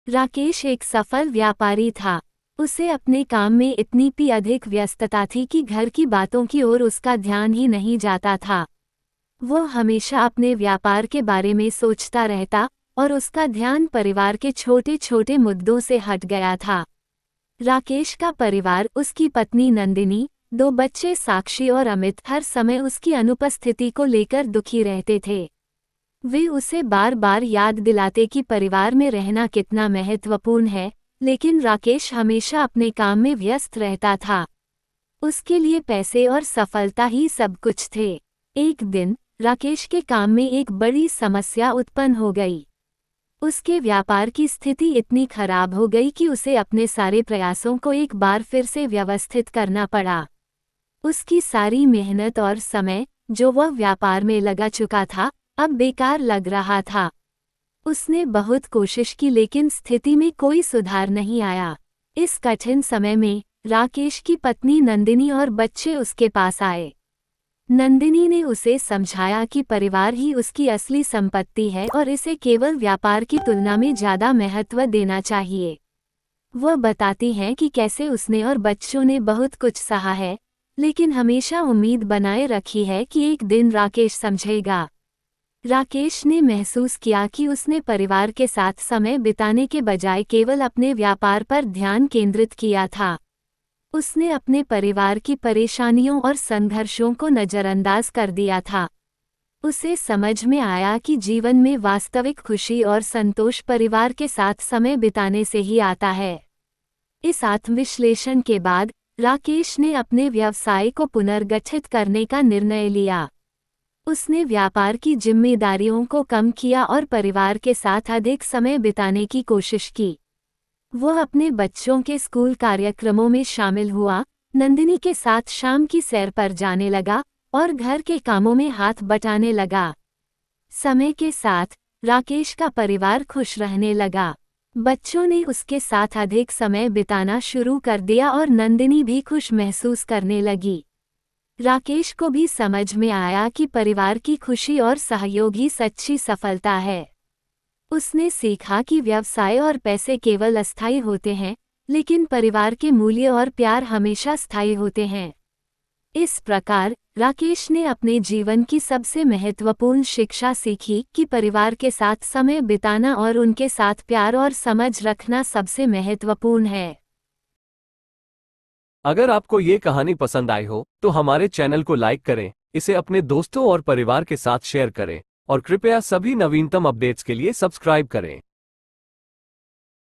राकेश एक सफल व्यापारी था। उसे अपने काम में इतनी भी अधिक व्यस्तता थी कि घर की बातों की ओर उसका ध्यान ही नहीं जाता था। वो हमेशा अपने व्यापार के बारे में सोचता रहता और उसका ध्यान परिवार के छोटे छोटे मुद्दों से हट गया था। राकेश का परिवार, उसकी पत्नी नंदिनी, दो बच्चे साक्षी और अमित हर समय उसकी अनुपस्थिति को लेकर दुखी रहते थे। वे उसे बार बार याद दिलाते कि परिवार में रहना कितना महत्वपूर्ण है, लेकिन राकेश हमेशा अपने काम में व्यस्त रहता था। उसके लिए पैसे और सफलता ही सब कुछ थे। एक दिन राकेश के काम में एक बड़ी समस्या उत्पन्न हो गई। उसके व्यापार की स्थिति इतनी खराब हो गई कि उसे अपने सारे प्रयासों को एक बार फिर से व्यवस्थित करना पड़ा। उसकी सारी मेहनत और समय जो वह व्यापार में लगा चुका था, अब बेकार लग रहा था। उसने बहुत कोशिश की लेकिन स्थिति में कोई सुधार नहीं आया। इस कठिन समय में राकेश की पत्नी नंदिनी और बच्चे उसके पास आए। नंदिनी ने उसे समझाया कि परिवार ही उसकी असली संपत्ति है और इसे केवल व्यापार की तुलना में ज़्यादा महत्व देना चाहिए। वह बताती हैं कि कैसे उसने और बच्चों ने बहुत कुछ सहा है, लेकिन हमेशा उम्मीद बनाए रखी है कि एक दिन राकेश समझेगा। राकेश ने महसूस किया कि उसने परिवार के साथ समय बिताने के बजाय केवल अपने व्यापार पर ध्यान केंद्रित किया था। उसने अपने परिवार की परेशानियों और संघर्षों को नज़रअंदाज कर दिया था। उसे समझ में आया कि जीवन में वास्तविक खुशी और संतोष परिवार के साथ समय बिताने से ही आता है। इस आत्मविश्लेषण के बाद राकेश ने अपने व्यवसाय को पुनर्गठित करने का निर्णय लिया। उसने व्यापार की जिम्मेदारियों को कम किया और परिवार के साथ अधिक समय बिताने की कोशिश की। वह अपने बच्चों के स्कूल कार्यक्रमों में शामिल हुआ, नंदिनी के साथ शाम की सैर पर जाने लगा और घर के कामों में हाथ बटाने लगा। समय के साथ राकेश का परिवार खुश रहने लगा। बच्चों ने उसके साथ अधिक समय बिताना शुरू कर दिया और नंदिनी भी खुश महसूस करने लगी। राकेश को भी समझ में आया कि परिवार की खुशी और सहयोग ही सच्ची सफलता है। उसने सीखा कि व्यवसाय और पैसे केवल अस्थायी होते हैं, लेकिन परिवार के मूल्य और प्यार हमेशा स्थायी होते हैं। इस प्रकार राकेश ने अपने जीवन की सबसे महत्वपूर्ण शिक्षा सीखी कि परिवार के साथ समय बिताना और उनके साथ प्यार और समझ रखना सबसे महत्वपूर्ण है। अगर आपको ये कहानी पसंद आई हो तो हमारे चैनल को लाइक करें, इसे अपने दोस्तों और परिवार के साथ शेयर करें और कृपया सभी नवीनतम अपडेट्स के लिए सब्सक्राइब करें।